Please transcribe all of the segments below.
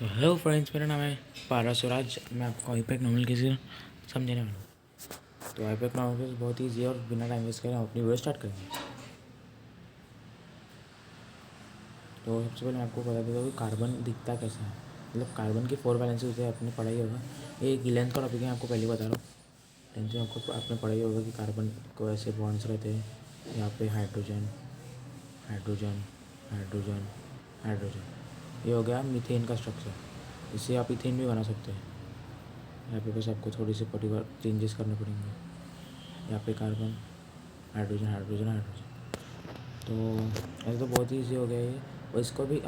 तो hello friends, मेरा नाम है पारा स्वराज। मैं आपको आईपैक नॉर्मल केस समझाने वाला हूँ। तो आईपैक नॉर्मल केस बहुत ईजी है और बिना टाइम वेस्ट करें हम अपनी वीडियो स्टार्ट करेंगे। तो सबसे पहले मैं आपको बता देता हूँ कि कार्बन दिखता कैसा है। मतलब कार्बन की 4 वैलेंसी होती है, आपने पढ़ाई होगा। ये गिलेंस का टॉपिक है, आपको पहले बता रहा हूँ। टेंथ में आपको आपने पढ़ाई होगा कि कार्बन को ऐसे बॉन्ड्स रहते हैं। यहाँ पे हाइड्रोजन हाइड्रोजन हाइड्रोजन हाइड्रोजन, ये हो गया मीथेन का स्ट्रक्चर। इससे आप इथेन भी बना सकते हैं। यहाँ पे बस आपको थोड़ी सी पर्टिकुलर चेंजेस करने पड़ेंगे। यहाँ पे कार्बन हाइड्रोजन हाइड्रोजन हाइड्रोजन, तो ऐसे तो बहुत ही ईजी हो गया ये। और इसको भी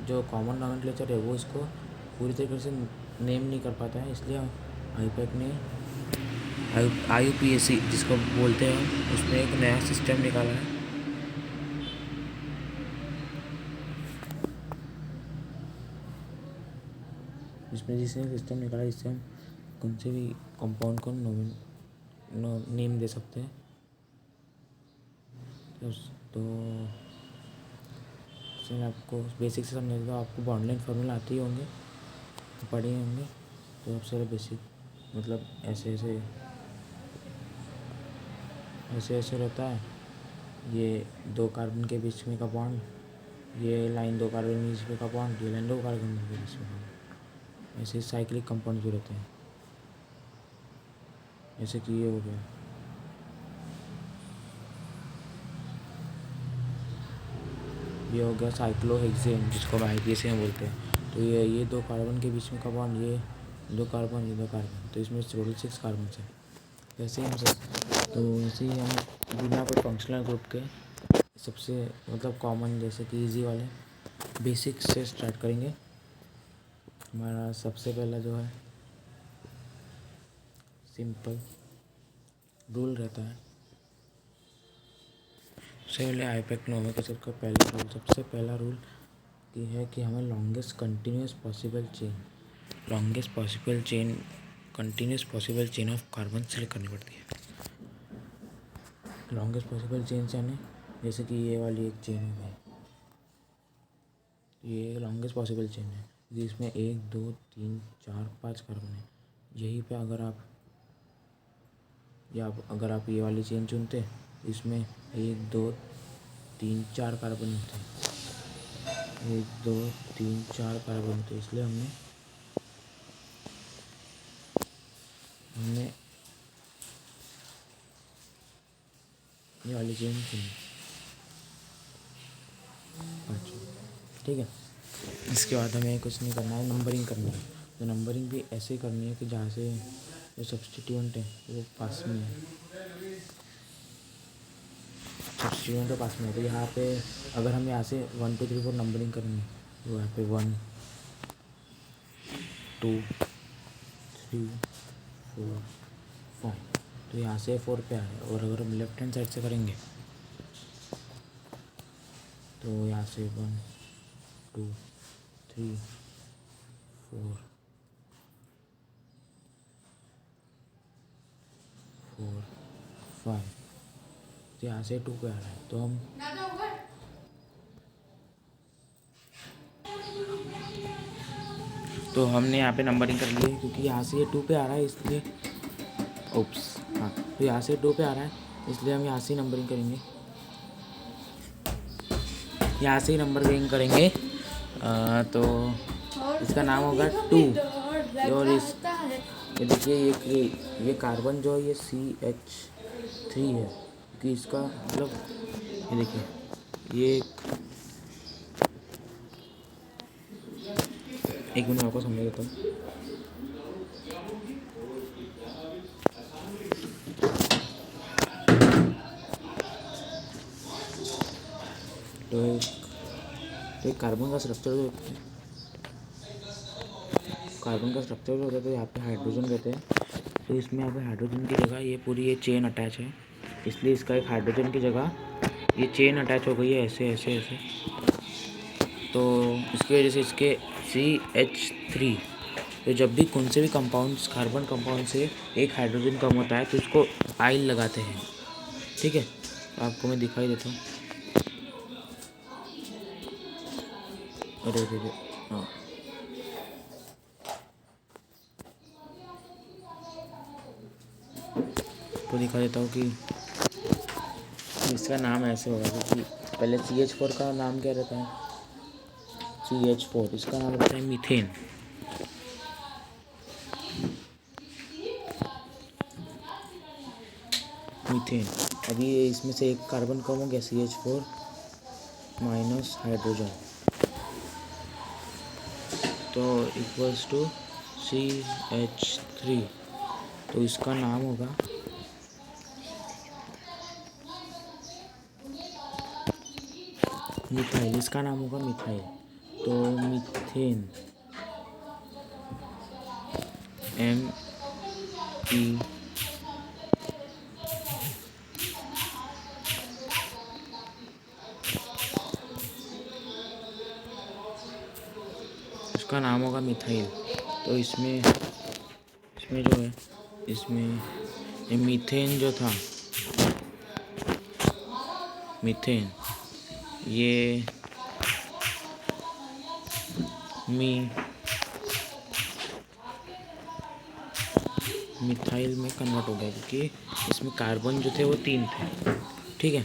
जो कॉमन नॉमेनक्लेचर है वो इसको पूरी तरीके से नेम नहीं कर पाता है, इसलिए आईपैक ने IUPAC जिसको बोलते हैं हम, उसमें एक नया सिस्टम निकाला है। जिसने सिस्टम निकाला जिससे हम कौन से भी कंपाउंड को नेम दे सकते हैं। तो मैं आपको बेसिक से समझा देता हूँ। आपको बॉन्ड लेंथ फार्मूला आते ही होंगे, पढ़े होंगे। तो सबसे बेसिक मतलब ऐसे ऐसे रहता है। ये 2 कार्बन के बीच में का बॉन्ड, ये लाइन 2 कार्बन के बीच में का बॉन्ड, ये लाइन 2 कार्बन के बीच में बॉन्ड। ऐसे साइक्लिक कंपाउंड भी रहते हैं। जैसे कि ये हो गया, ये हो गया साइक्लोहेक्सेन जिसको हम IUPAC बोलते हैं। तो ये 2 कार्बन के बीच में का बॉन्ड, ये 2 कार्बन, ये 2 कार्बन, तो इसमें टोटल 6 कार्बन है। वैसे ही हम बिना कोई फंक्शनल ग्रुप के सबसे मतलब कॉमन जैसे कि इजी वाले बेसिक से स्टार्ट करेंगे। हमारा सबसे पहला जो है सिंपल रूल रहता है। सबसे पहले आईपैक नॉर्मल केस का सबसे पहला रूल ये है कि हमें longest continuous possible chain of carbon select करनी पड़ती है। लॉन्गेस्ट पॉसिबल चेन यानी जैसे कि ये वाली एक चेन है, ये लॉन्गेस्ट पॉसिबल चेन है जिसमें 1 2 3 4 5 कार्बन है। यहीं पे अगर आप ये वाली चेन चुनते इसमें 1 2 3 4 कार्बन होते हैं। 1 2 3 4 कार्बन होते, इसलिए हमने ये वाली चेन चुनी। ठीक है। इसके बाद हमें कुछ नहीं करना है, नंबरिंग करनी है। तो नंबरिंग भी ऐसे करनी है कि जहाँ से जो सब्स्टिट्यूएंट है वो पास में है। सब्स्टिट्यूएंट तो पास में है, तो यहाँ पे अगर हम यहाँ से 1 2 3 4 नंबरिंग करेंगे तो यहाँ पे 1 2 3 4 5, तो यहाँ से 4 पे आ रहा है। और अगर हम लेफ्ट हैंड साइड से करेंगे तो यहाँ से 1 2 3 4 4 5, तो यहाँ से 2 पे आ रहा है। तो हमने यहाँ पे नंबरिंग कर ली है क्योंकि यहाँ से ये 2 पे आ रहा है, इसलिए हाँ, तो यहाँ से 2 पे आ रहा है इसलिए हम यहाँ से ही नंबरिंग करेंगे। यहाँ से ही नंबरिंग करेंगे। तो इसका नाम होगा 2। और ये देखिए ये कार्बन जो है ये CH3 है, क्योंकि इसका मतलब ये देखिए ये एक मिनट आपको समझा देता हूँ। तो एक कार्बन का स्ट्रक्चर जो होता है तो यहाँ पे हाइड्रोजन रहते हैं। तो इसमें यहाँ पे हाइड्रोजन की जगह ये पूरी ये चेन अटैच है, इसलिए इसका एक हाइड्रोजन की जगह ये चेन अटैच हो गई है ऐसे ऐसे ऐसे। तो इसकी वजह से इसके CH3, तो जब भी कौन से भी कार्बन कंपाउंड से एक हाइड्रोजन कम होता है तो उसको आइल लगाते हैं। ठीक है, तो आपको मैं दिखाई देता हूँ। अरे हाँ, आपको दिखा देता हूँ कि इसका नाम ऐसे होगा, क्योंकि पहले CH4 का नाम क्या रहता है, CH4, इसका नाम रहता है मीथेन। मीथेन। अभी इसमें से एक कार्बन कम हो गया, CH4 माइनस हाइड्रोजन, तो इक्वल्स टू CH3। तो इसका नाम होगा मिथाइल, इसका नाम होगा मिथाइल। तो मीथेन, ME, इसका नाम होगा मिथाइल। तो इसमें जो है, इसमें ये मीथेन जो था, मीथेन, ये मिथाइल में कन्वर्ट हो गया, क्योंकि इसमें कार्बन जो थे वो 3 थे। ठीक है,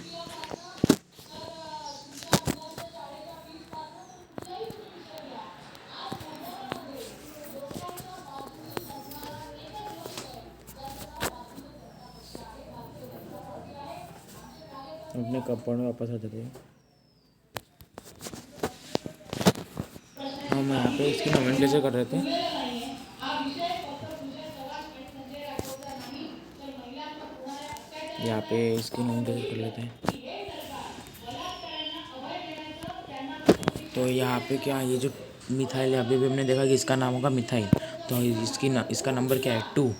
अपने कंपाउंड में वापस आ जाते हैं। हम यहाँ पे इसकी नोमेनक्लेचर कर रहे थे। यहाँ पे इसकी नोमेनक्लेचर कर लेते हैं। तो यहाँ पे क्या, ये जो मिथाइल है, अभी भी हमने देखा कि इसका नाम होगा मिथाइल। तो इसका नंबर क्या है, 2।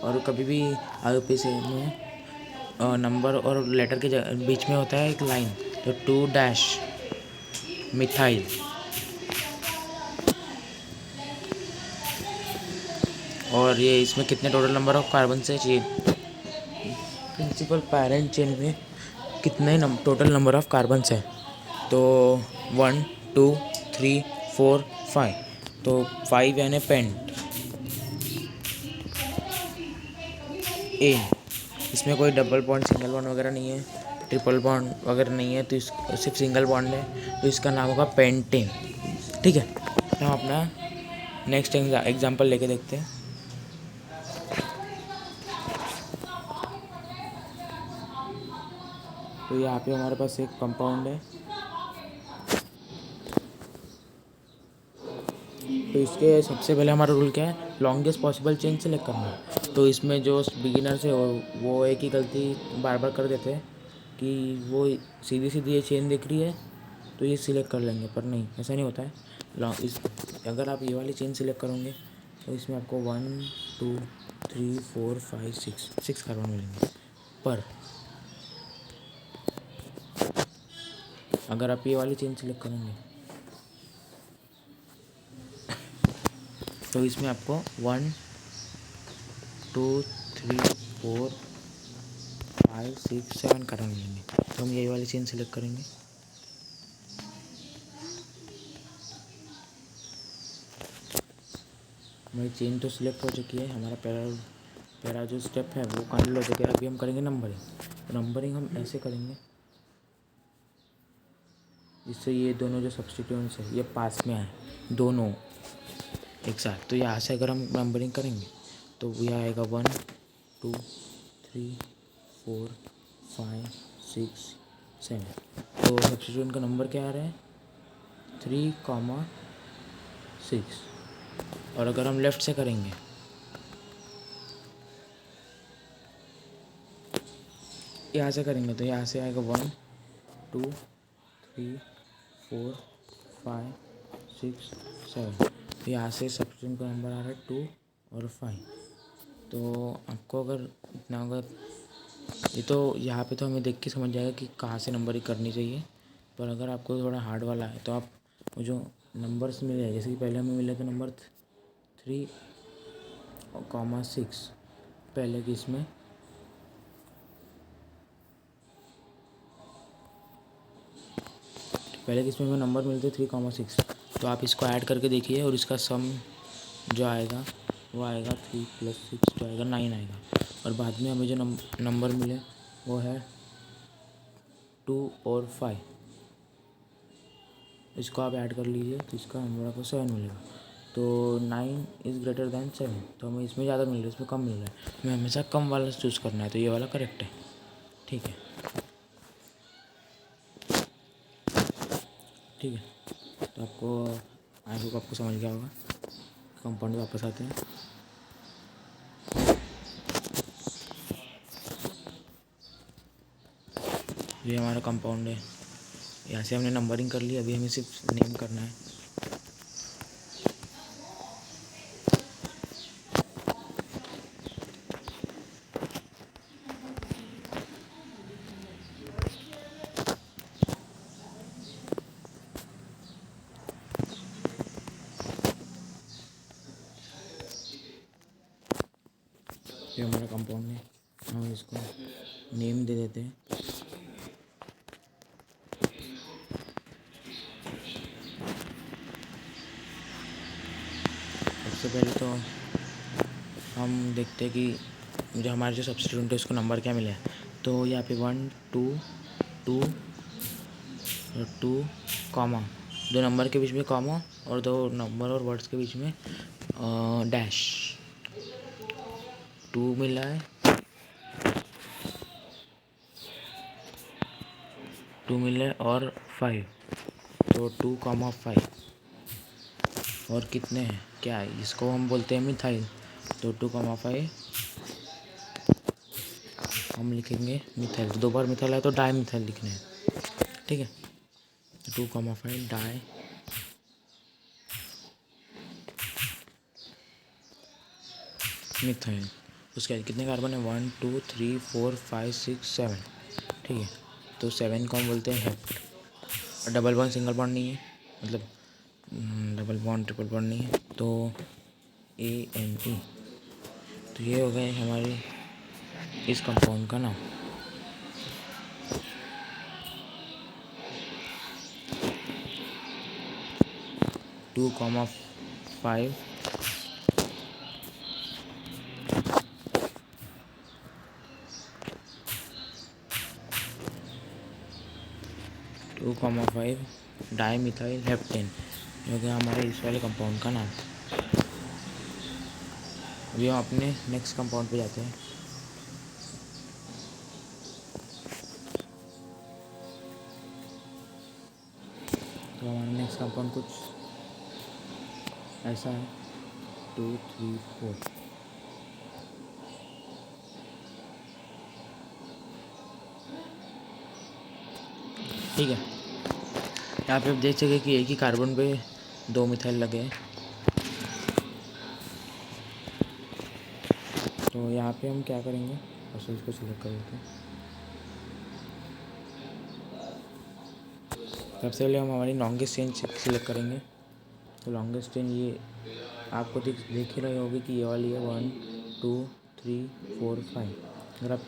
और कभी भी IUPAC में नंबर और लेटर के बीच में होता है एक लाइन, तो 2 मिथाइल। और ये इसमें कितने टोटल नंबर ऑफ कार्बन से चेन, प्रिंसिपल पैरेंट चेन में कितने टोटल नंबर ऑफ कार्बन है, तो 1 2 3 4 5। तो 5 यानी पेंट ए। इसमें कोई डबल बॉन्ड, सिंगल बॉन्ड वगैरह नहीं है, ट्रिपल बॉन्ड वगैरह नहीं है, तो सिर्फ सिंगल बॉन्ड है, तो इसका नाम होगा पेंटेन। ठीक है, तो हम अपना नेक्स्ट एग्जांपल लेके देखते हैं। तो यहाँ पे हमारे पास एक कंपाउंड है, तो इसके सबसे पहले हमारा रूल क्या है, लॉन्गेस्ट पॉसिबल चेन सेलेक्ट करना है। तो इसमें जो बिगिनर्स है वो एक ही गलती बार बार कर देते हैं कि वो सीधी सीधी ये चेन दिख रही है तो ये सिलेक्ट कर लेंगे, पर नहीं, ऐसा नहीं होता है। अगर आप ये वाली चेन सिलेक्ट करोगे तो इसमें आपको 1 2 3 4 5 6 कार्बन मिलेंगे। पर अगर आप ये वाली चेन सिलेक्ट करोगे तो इसमें आपको 1 2 3 4 5 6 7 कार्बन मिलेंगे। तो हम यही वाली चेन सिलेक्ट करेंगे। हमारी चेन तो सिलेक्ट हो चुकी है, हमारा पहला जो स्टेप है वो कंप्लीट हो चुका है। अभी हम करेंगे नंबरिंग। नंबरिंग हम ऐसे करेंगे जिससे ये दोनों जो सब्स्टिट्यूएंट्स है ये पास में आए, दोनों एक साथ। तो यहाँ से अगर हम नंबरिंग करेंगे तो ये आएगा 1 2 3 4 5 6 7। तो सब्स्टिट्यूएंट का नंबर क्या आ रहा है, 3,6। और अगर हम लेफ़्ट से करेंगे, यहाँ से करेंगे तो यहाँ से आएगा 1 2 3 4 5 6 7। तो यहाँ से सब्स्टिट्यूएंट का नंबर आ रहा है 2 और 5। तो आपको अगर इतना अगर ये तो यहाँ पे तो हमें देख के समझ जाएगा कि कहाँ से नंबरिंग करनी चाहिए। पर अगर आपको थोड़ा हार्ड वाला है तो आप वो जो नंबर्स मिले हैं, जैसे कि पहले हमें मिले थे नंबर 3,6 पहले की इसमें, हमें नंबर मिलते 3,6। तो आप इसको ऐड करके देखिए और इसका सम जो आएगा वो आएगा 3 + 6 जो आएगा 9 आएगा। और बाद में हमें जो नंबर मिले वो है 2 और 5। इसको आप ऐड कर लीजिए तो इसका हमारे को 7 मिलेगा। तो 9 इज़ ग्रेटर दैन 7, तो हमें इसमें ज़्यादा मिल रहा है, इसमें कम मिल रहा है। हमें हमेशा कम वाला चूज़ करना है, तो ये वाला करेक्ट है। ठीक है, ठीक है। तो आई होप आपको समझ गया होगा। कंपाउंड वापस आते हैं। ये हमारा कंपाउंड है। यहाँ से हमने नंबरिंग कर ली, अभी हमें सिर्फ नेम करना है। ये हमारा कंपाउंड है, हम इसको नेम दे देते हैं। सबसे पहले तो हम देखते हैं कि जो हमारे जो सब्स्टिट्यूएंट है उसको नंबर क्या मिला है। तो यहाँ पे 1 2 2 और 2 कॉमा, 2 नंबर के बीच में कॉमा और 2 नंबर और वर्ड्स के बीच में डैश। 2 मिला है, 2 मिला है और 5, तो 2 कॉमा 5। और कितने हैं, क्या है, इसको हम बोलते हैं मिथाइल। तो 2 कॉमा 5 हम लिखेंगे मिथाइल। 2 बार मिथाइल है तो डाई मिथाइल लिखना है। ठीक है, 2 कॉमा 5 डाई मिथाइल। उसके बाद कितने कार्बन है, 1 2 3 4 5 6 7। ठीक है, तो 7 को हम बोलते हैं हेप्ट। और डबल बॉन्ड सिंगल बॉन्ड नहीं है, मतलब डबल बॉन्ड ट्रिपल बॉन्ड नहीं है, तो ANE। तो ये हो गए हमारे इस कंपाउंड का नाम। Two comma 5 2 comma 5 di methyl heptane, जो कि हमारे इस वाले कंपाउंड का नाम। अभी हम अपने नेक्स्ट कंपाउंड पे जाते हैं। तो हमारा नेक्स्ट कंपाउंड कुछ ऐसा है, 2 3 4। ठीक है, यहाँ पे आप देख सके कि एक ही कार्बन पे 2 मिथाइल लगे हैं। तो यहाँ पे हम क्या करेंगे, बस इसको सिलेक्ट कर देते हैं। सबसे पहले हम हमारी लॉन्गेस्ट चेन सिलेक्ट करेंगे। तो लॉन्गेस्ट चेन ये आपको दिख ही रही होगी कि ये वाली है 1 2 3 4 5। अगर आप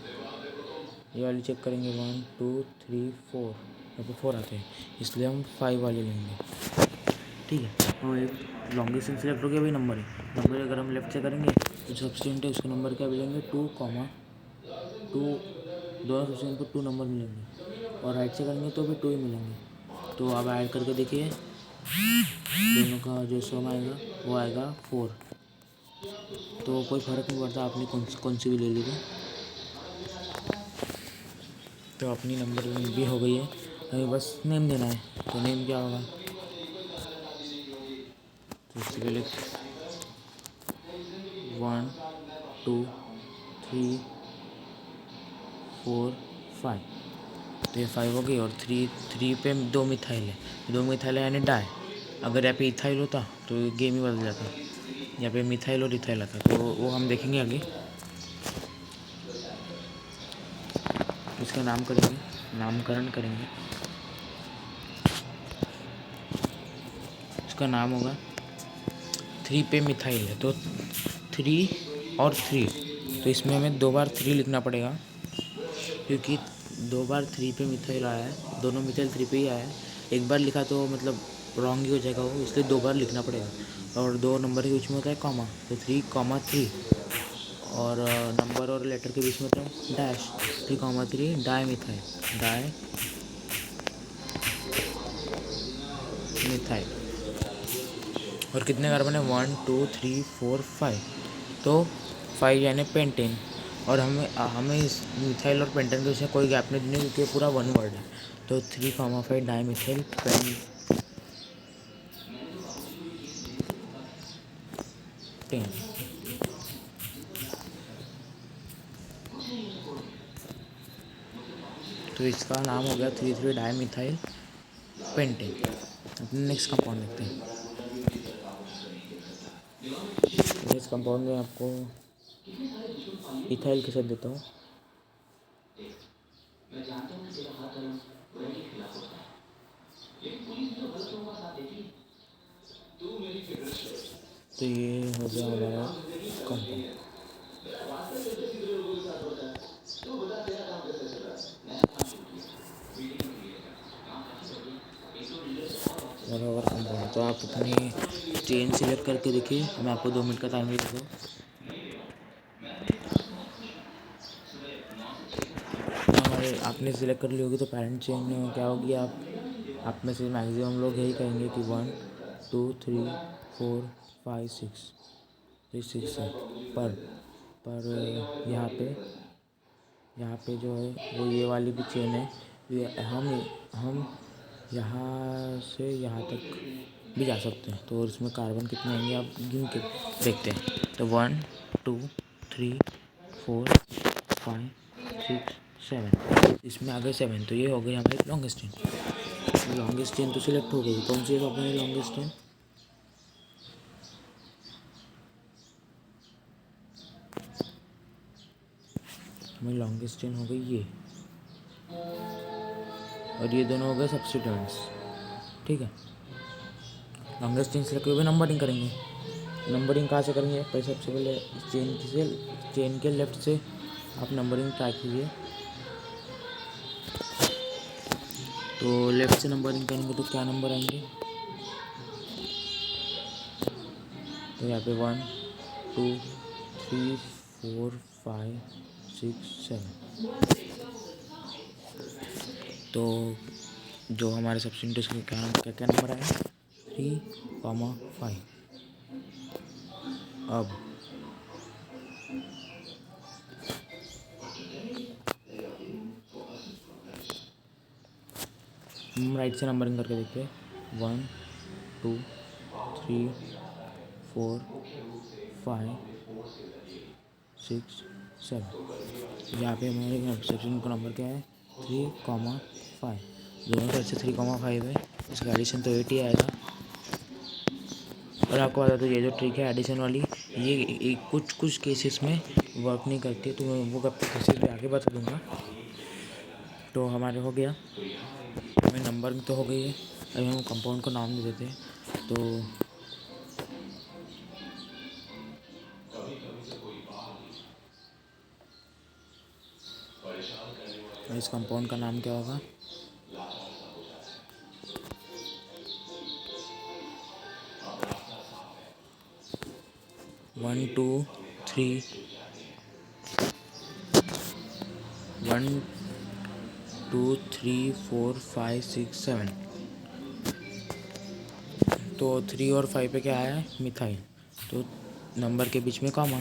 ये वाली चेक करेंगे 1 2 3 4, यहाँ पे 4 आते हैं, इसलिए हम 5 वाले लेंगे। ठीक है, तो एक लॉन्गेस्ट चेन सिलेक्ट हो गया, भाई नंबर है। नंबर अगर हम लेफ्ट से करेंगे तो सब्स्टिट्यूएंट है उसका नंबर क्या मिलेंगे, 2 कॉमा 2। दोनों सब्स्टिट्यूएंट को 2 नंबर मिलेंगे, और राइट से करेंगे तो भी 2 ही मिलेंगे। तो अब ऐड करके देखिए, दोनों का जो सम आएगा वो आएगा 4। तो कोई फ़र्क नहीं पड़ता आपने कौन सी भी ले लीजिए। तो अपनी नंबर भी हो गई है, हमें बस नेम देना है। तो नेम क्या होगा, तो इससे पहले 1 2 3 4 5, तो ये 5 हो गई। और 3 पे 2 मिथाइल है, 2 मिथाइल है यानी डाई। अगर यहाँ पे इथाइल होता तो गेम ही बदल जाता, यहाँ पे मिथाइल और इथाइल आता, तो वो हम देखेंगे आगे। इसका नामकरण करेंगे। इसका नाम होगा 3 पे मिथाइल है, तो 3 और 3, तो इसमें हमें 2 बार 3 लिखना पड़ेगा, क्योंकि 2 बार 3 पे मिथाइल आया है, दोनों मिथाइल 3 पे ही आया है। एक बार लिखा तो मतलब रॉन्ग ही हो जाएगा वो, इसलिए 2 बार लिखना पड़ेगा। और 2 नंबर के बीच में होता है कॉमा, तो 3,3। और नंबर और लेटर के बीच में होता है डैश, 3,3 डाई मिथाइल। और कितने कार्बन है? 1 2 3 4 5। तो 5 यानी पेंटेन। और हमें इस मिथाइल और पेंटेन के बीच में कोई गैप नहीं देना, क्योंकि पूरा 1 वर्ड है। तो 3,5 डाई मिथाइल पेंटेन। तो इसका नाम हो गया 3,3 डाई मिथाइल पेंटेन। अपने नेक्स्ट कंपाउंड देखते हैं। नेक्स्ट कंपाउंड में आपको इथाइल के साथ देता हूँ। तो ये हो गया हमारा कंपाउंड। बराबर कंपाउंड। तो आप अपनी चेन सिलेक्ट करके देखिए, मैं आपको 2 मिनट का टाइम दे देता हूँ। हमारे आपने सिलेक्ट कर ली होगी, तो पेरेंट चेन क्या होगी? आप में से मैक्सिमम लोग यही कहेंगे कि 1 2 3 4 5 6, तो 6 है। पर यहाँ पे जो है वो ये वाली भी चेन है। हम यहाँ से यहाँ तक भी जा सकते हैं। तो इसमें कार्बन कितने आएंगे आप गिन के देखते हैं। तो 1 2 3 4 5 6 7, इसमें आ गए 7। तो ये हो गई हमारी लॉन्गेस्ट चेन। लॉन्गेस्ट चेन तो सिलेक्ट हो गई। कौन सी है अपनी लॉन्गेस्ट चेन? हमारी लॉन्गेस्ट चेन हो गई ये, और ये दोनों हो गए सब्स्टिट्यूएंट्स। ठीक है, लॉन्गेस्ट चेन सेलेक्ट हुए, नंबरिंग करेंगे। नंबरिंग कहाँ से करेंगे? सबसे पहले चेन के लेफ्ट से आप नंबरिंग ट्राई कीजिए। तो लेफ्ट से नंबरिंग करेंगे तो क्या नंबर आएंगे? तो यहाँ पे 1 2 3 4 5 6 7। तो जो हमारे सब्स्टिट्यूएंट्स के क्या नंबर आया? 3,5। अब हम राइट से नंबरिंग करके देखते हैं। 1 2 3 4 5 6 7। यहाँ पे हमारे सब्स्टिट्यूएंट का नंबर क्या है? 3,5। दोनों साइड से 3,5 है, इसका एडिशन तो 8 ही आएगा। और आपको बता दो, ये जो ट्रिक है एडिशन वाली, ये कुछ केसेस में वर्क नहीं करती है, तो मैं वो कब तक केसेस में आगे बता दूंगा। तो हमारे हो गया, हमें नंबरिंग तो हो गई है। अभी हम कंपाउंड को नाम दे देते हैं। तो इस कंपाउंड का नाम क्या होगा? 1 2 3 1 2 3 4 5 6 7। तो 3 और 5 पे क्या आया है? मिथाइल। तो नंबर के बीच में कॉमा,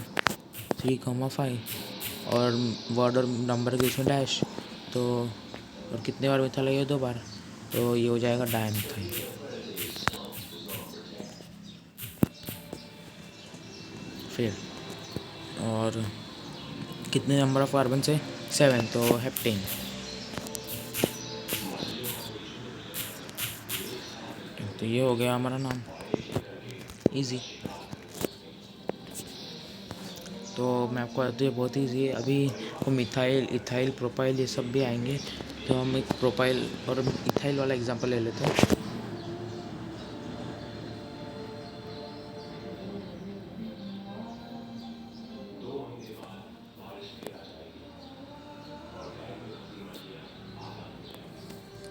3,5, और वर्ड और नंबर के बीच में डैश। तो और कितने बार मिथाइल है? 2 बार। तो ये हो जाएगा डायमिथाइल। फिर और कितने नंबर ऑफ कार्बन से? 7, तो हेप्टेन। तो ये हो गया हमारा नाम, इजी। तो मैं आपको बता दूँ, ये बहुत ईजी है। अभी वो मिथाइल, इथाइल, प्रोपाइल ये सब भी आएंगे। तो हम एक प्रोपाइल और इथाइल वाला एग्जांपल ले लेते हैं।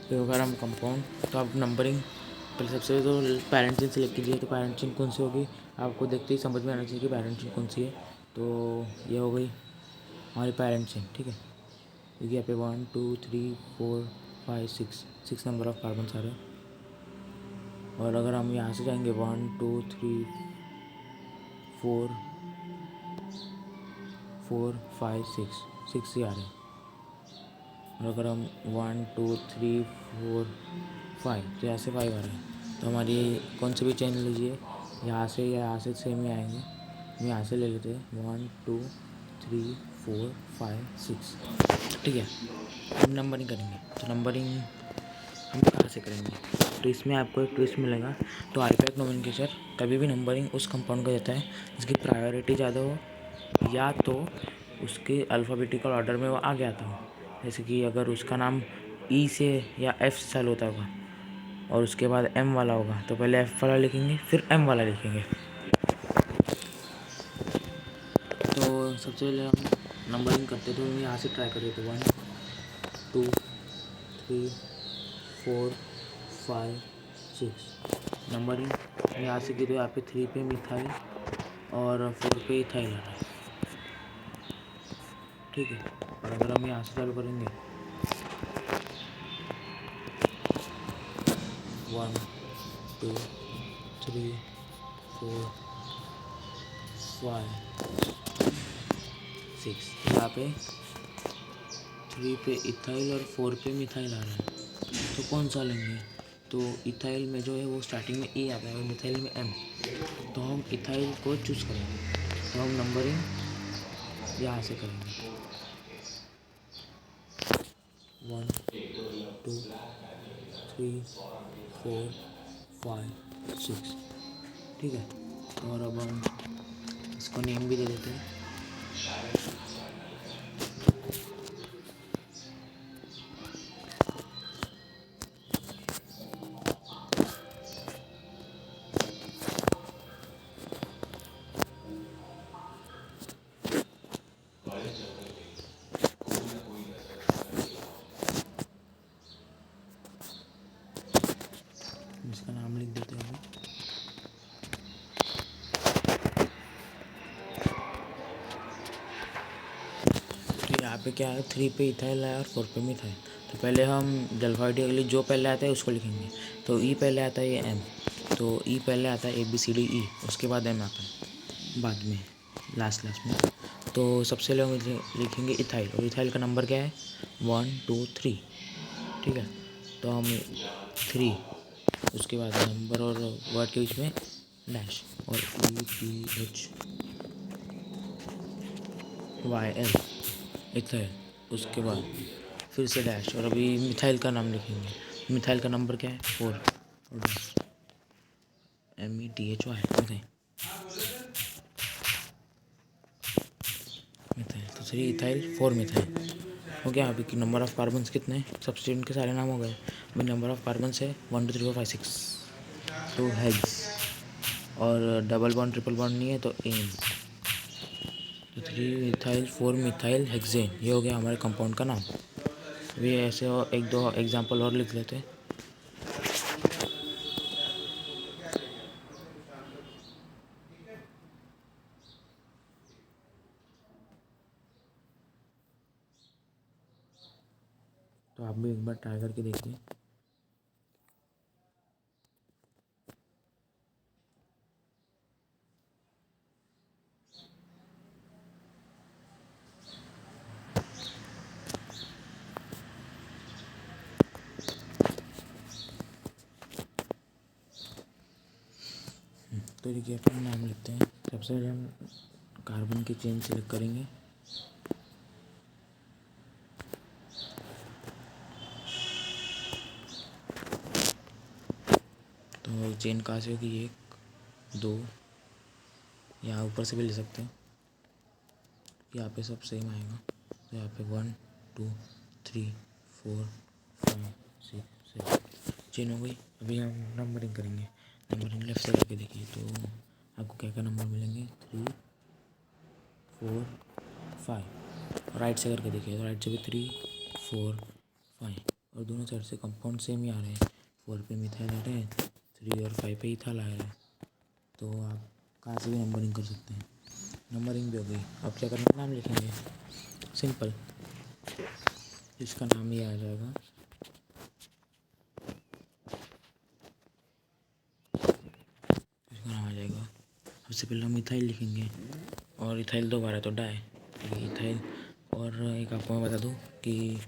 तो अगर हम कंपाउंड, तो आप नंबरिंग पहले सबसे तो पेरेंट चेन सेलेक्ट कीजिए। तो पेरेंट चेन कौन सी होगी आपको देखते ही समझ में आना चाहिए कि पेरेंट चेन कौन सी है। तो ये हो गई हमारी पेरेंट चेन, ठीक है। देखिए यहाँ पे 1 2 3 4 5 6 नंबर ऑफ कार्बन आ रहे हैं। और अगर हम यहाँ से जाएंगे 1 2 3 4 4 5 6 ही आ रहे हैं। और अगर हम 1 2 3 4 5 तो यहाँ से 5 आ रहे हैं। तो हमारी कौन सी भी चेन लीजिए, यहाँ से या यहाँ से सेम ही आएंगे। हम यहाँ से ले लेते हैं 1 2 3 4 5 6, ठीक है। हम नंबरिंग करेंगे। तो नंबरिंग हम कहाँ से करेंगे, तो इसमें आपको एक ट्विस्ट मिलेगा। तो आर्पैक नोमेनक्लेचर कभी भी नंबरिंग उस कंपाउंड का देता है जिसकी प्रायोरिटी ज़्यादा हो, या तो उसके अल्फ़ाबेटिकल ऑर्डर में वो आगे आता हो। जैसे कि अगर उसका नाम ई से या एफ से चालू होता होगा और उसके बाद एम वाला होगा, तो पहले एफ वाला लिखेंगे फिर एम वाला लिखेंगे। तो सबसे पहले हम नंबरिंग करते तो हम यहाँ से ट्राई करते थे 1 2 3 4 5 6 नंबरिंग यहाँ से की। तो यहाँ पे 3 पे मिथाइल और 4 पे इथाइल आ रहा है, ठीक है। और अगर हम यहाँ से चालू करेंगे 1 2 3 4 5 6 यहाँ पे 3 पे इथाइल और 4 पे मिथाइल आ रहा है। तो कौन सा लेंगे, तो इथाइल में जो है वो स्टार्टिंग में ई आता है और मिथाइल में एम। तो हम इथाइल को चूज़ करेंगे। तो हम नंबरिंग यहाँ से करेंगे 1 2 3 4 5 6, ठीक है। और अब हम इसको नेम भी दे देते हैं। इसका नाम लिख देते हैं। तो यहाँ पे क्या है, 3 पे इथाइल है और 4 पे मिथाइल। तो पहले हम अल्फाबेटिकली जो पहले आता है उसको लिखेंगे। तो ई पहले आता है, ये एम। तो ई पहले आता है ABCDE, उसके बाद एम आता है बाद में, लास्ट में। तो सबसे पहले हम लिखेंगे इथाइल, और इथाइल का नंबर क्या है 1 2 3, ठीक है। तो हम 3, उसके बाद नंबर और वर्ड के बीच में डैश और EPHYL इथाइल, उसके बाद फिर से डैश और अभी मिथाइल का नाम लिखेंगे। मिथाइल का नंबर क्या है 4 और डैश METHY मिथाइल। तो 3 इथाइल 4 मिथाइल हो गया। अभी की नंबर ऑफ कार्बन्स कितने हैं, सब्स्टिट्यूएंट के सारे नाम हो गए। अभी नंबर ऑफ कार्बन्स है 1 2 3 4 5 6, तो हेक्स। और डबल बॉन्ड ट्रिपल बॉन्ड नहीं है तो एन। तो 3 इथाइल 4 मिथाइल हेक्सेन, ये हो गया हमारे कंपाउंड का नाम। अभी ऐसे और 1 2 एग्जाम्पल और लिख लेते हैं। तो आप भी एक बार ट्राई करके देखिए। तो देखिए अपना नाम लिखते हैं। सबसे पहले हम कार्बन की चेन सेलेक्ट करेंगे। तो चेन कहाँ से होगी, 1 2, यहाँ ऊपर से भी ले सकते हैं, यहाँ पे सब सेम आएगा। तो यहाँ पे 1 2 3 4 5 6 7 चेन हो गई। अभी हम नंबरिंग करेंगे। नंबरिंग लेफ्ट से करके देखिए तो आपको क्या क्या नंबर मिलेंगे 3 4 5। राइट से करके देखिए तो राइट से भी 3 4 5, और दोनों साइड से कंपाउंड सेम ही आ रहे हैं। 4 पे मिथाइल आ रहे हैं, 3 और 5 पे इथाइल आ रहा है, तो आप कहाँ से भी नंबरिंग कर सकते हैं। नंबरिंग भी हो गई। अब क्या करना है, नाम लिखेंगे सिंपल, इसका नाम ही आ जाएगा। इसका नाम आ जाएगा, सबसे पहले हम इथाइल लिखेंगे, और इथाइल 2 बार है तो डाई, ये इथाइल। और एक आपको मैं बता दूँ कि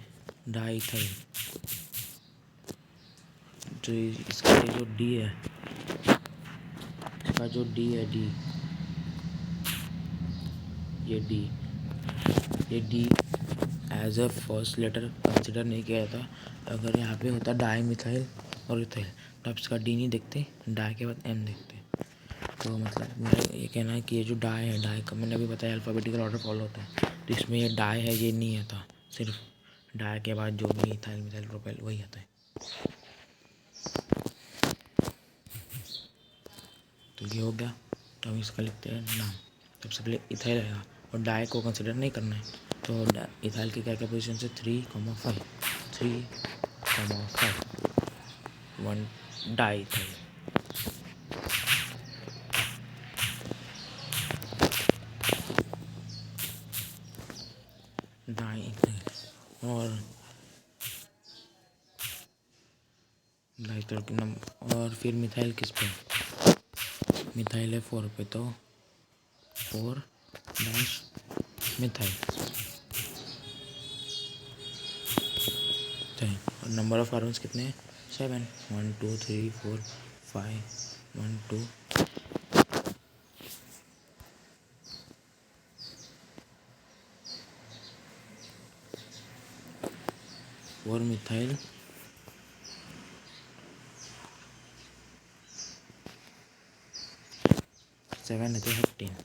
डाई इथाइल, तो इसका ये जो डी है, इसका जो डी है, ये D as a first letter consider नहीं किया जाता। अगर यहाँ पे होता डाई मिथाइल और इथाइल, तो आप इसका डी नहीं देखते, डाई के बाद एम देखते। तो मतलब मेरा ये कहना है कि ये जो डाई है, डाई का मैंने अभी बताया अल्फ़ाबेटिकल ऑर्डर फॉलो होता है, तो इसमें ये डाई है ये नहीं आता, सिर्फ डाई के बाद जो भी इथाइल मिथाइल प्रोपाइल वही आता है। तो ये हो गया, तो हम इसका लिखते हैं नाम। सबसे पहले इथाइल आएगा, और डाई को कंसिडर नहीं करना है, तो इथाइल की क्या क्या पोजीशन से 3,5 1 डाई इथाइल। डाई इथाइल और डाई इथाइल के नंबर। और फिर मिथाइल किस पे, मिथाइल है 4 पे, तो 4 डैश मिथाइल। और नंबर ऑफ कार्बन्स कितने हैं, 7, 1 2 3 4 5 1 2 4 मिथाइल 7 है तो हेप्टेन।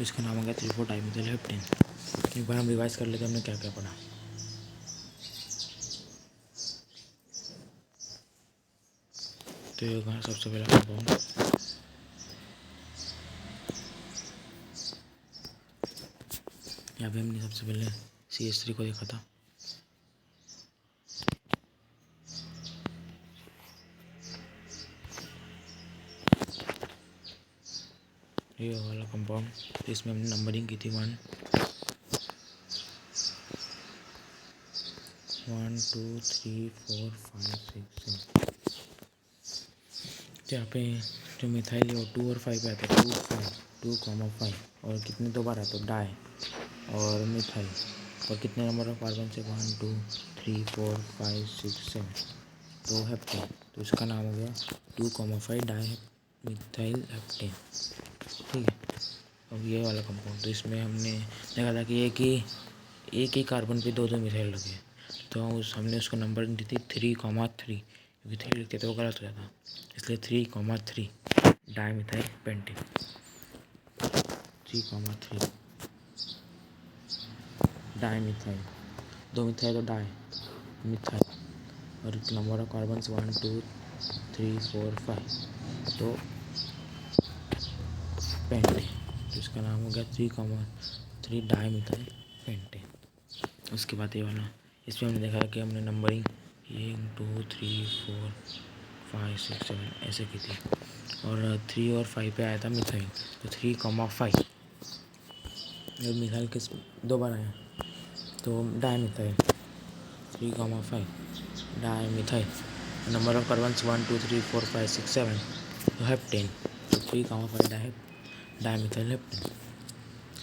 इसका नाम हो गया 3,4 डाइमिथाइल हेप्टेन। एक बार हम रिवाइज कर लेते हैं हमने क्या क्या पढ़ा। तो ये होगा सबसे पहला कंपाउंड, यहाँ पे हमने सबसे पहले CH3 को देखा था। ये वाला कंपाउंड, तो इसमें हमने नंबरिंग की थी 1 2 3 4 5 6 7। तो यहाँ पे जो मिथाइल है वो 2 और 5 पे आता है, 2,5 और कितने 2 बार आता है, डाई और मिथाइल। और कितने नंबर ऑफ कार्बन से, 1 2 3 4 5 6 7, तो हेप्टेन। तो इसका नाम हो गया 2,5 डाई मिथाइल हेप्टेन। ठीक है, अब ये वाला कंपाउंड, तो इसमें हमने देखा था कि एक ही कार्बन पे 2 मिथाइल लगे, तो हमने उसको नंबर दी थी 3,3, क्योंकि 3 लिखते तो वो गलत हो जाता, इसलिए 3,3 di methyl pentane. 3,3 di methyl, 2 methyl और डाई मिथाइल, और नंबर ऑफ कार्बन 1 2 3 4 5, तो पेंटेन। तो इसका नाम हो गया 3,3 डाई मिथाइल पेंटेन। उसके बाद ये वाला, इसमें हमने देखा कि हमने नंबरिंग 1 2 3 4 5 6 7 ऐसे की थी, और 3 और 5 पे आया था मिथाइल, तो 3,5 जब मिथाइल किस 2 बार आया, तो di methyl 3,5 di methyl. Number of carbon 1 2 3 4 5 6 7, तो हेप्टेन, तो 3,5 डाई मिथाइल हेप्टेन।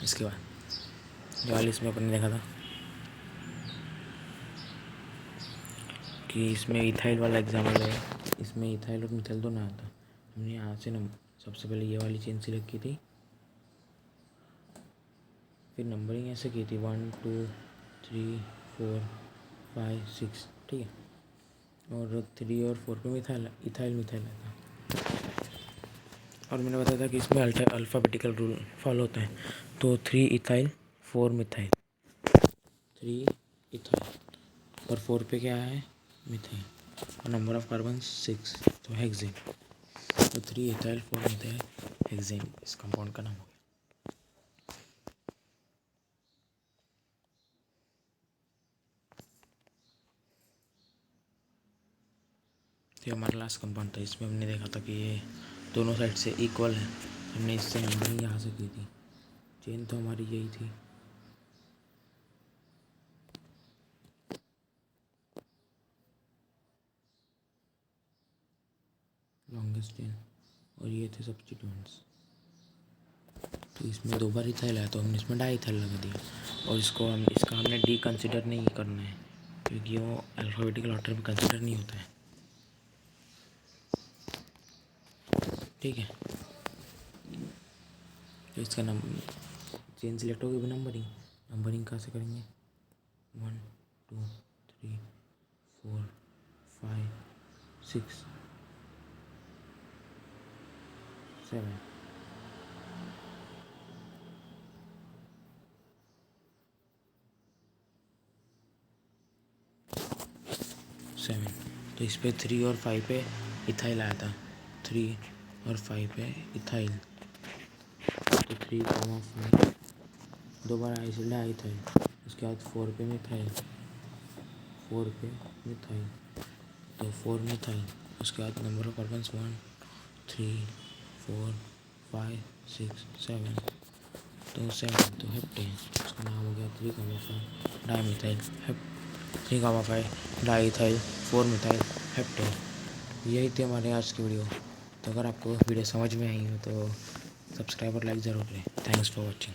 इसके बाद जो वाली इसमें अपन ने देखा था कि इसमें इथाइल वाला एग्जाम्पल है, इसमें इथाइल और मिथाइल दोनों आया था। हमने यहाँ से सबसे पहले ये वाली चेन सिलेक्ट की थी, फिर नंबरिंग ऐसे की थी 1 2 3 4 5 6, ठीक है, और 3 और 4 पे इथाइल मिथाइल आया था। और मैंने बताया था कि इसमें अल्फ़ाबेटिकल रूल फॉलो होता है, तो 3 इथाइल 4 मिथाइल, 3 इथाइल और 4 पे क्या है, मीथेन। और नंबर ऑफ कार्बन 6, तो हेक्सेन। तो 3 इथाइल 4 मिथाइल हेक्सेन इस कंपाउंड का नाम हो गया। तो हमारा लास्ट कंपाउंड था, इसमें हमने देखा था कि ये दोनों साइड से इक्वल है। हमने इससे नंबरिंग यहाँ से की थी। चेन तो हमारी यही थी। लॉन्गेस्ट चेन, और ये थे सब्स्टिट्यूएंट्स। तो इसमें 2 बार इथाइल आया, तो हमने इसमें डाई इथाइल लगा दिया। और इसका हमने डी कंसिडर नहीं करना है, क्योंकि वो अल्फ़ाबेटिकल ऑर्डर में कंसिडर नहीं होता है। ठीक है, तो इसका नंबर चेन सिलेक्ट होगी, नंबरिंग कहाँ से करेंगे, 1 2 3 4 5 6 7। तो इस पे 3 और 5 पे इथाइल आया था, 3 और 5 पे इथाइल। तो 3, 5 2 बार आइसल्ड है इथाइल। उसके बाद 4 पे मिथाइल, 4 पे मिथाइल, तो 4 मिथाइल। उसके बाद नंबर ऑफ कार्बन 1 3 4 5 6 7, तो 7, तो हेप्टेन। उसका नाम हो गया 3,5 डाईमिथाइल 3,5 डाईइथाइल 4 मिथाइल हेप्टेन। यही थी हमारे आज की वीडियो। तो अगर आपको वीडियो समझ में आई हो तो सब्सक्राइब और लाइक ज़रूर करें। Thanks for watching.